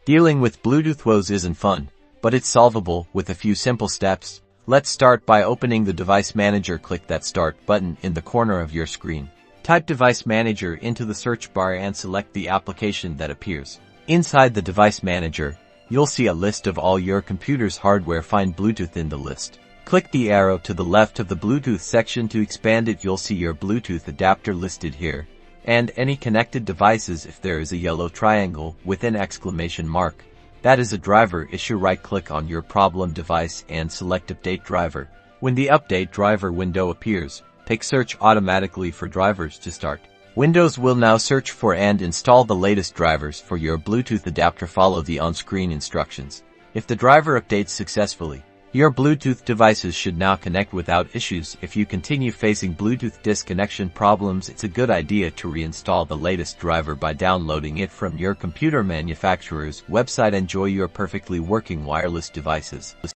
Dealing with Bluetooth woes isn't fun, but it's solvable with a few simple steps. Let's start by opening the Device Manager. Click that Start button in the corner of your screen. Type Device Manager into the search bar and select the application that appears. Inside the Device Manager, you'll see a list of all your computer's hardware. Find Bluetooth in the list. Click the arrow to the left of the Bluetooth section to expand it. You'll see your Bluetooth adapter listed here, and any connected devices if there is a yellow triangle with an exclamation mark. That is a driver issue. Right-click on your problem device and select Update Driver. When the Update Driver window appears, pick Search automatically for drivers to start. Windows will now search for and install the latest drivers for your Bluetooth adapter. Follow the on-screen instructions. If the driver updates successfully, your Bluetooth devices should now connect without issues. If you continue facing Bluetooth disconnection problems, it's a good idea to reinstall the latest driver by downloading it from your computer manufacturer's website. Enjoy your perfectly working wireless devices.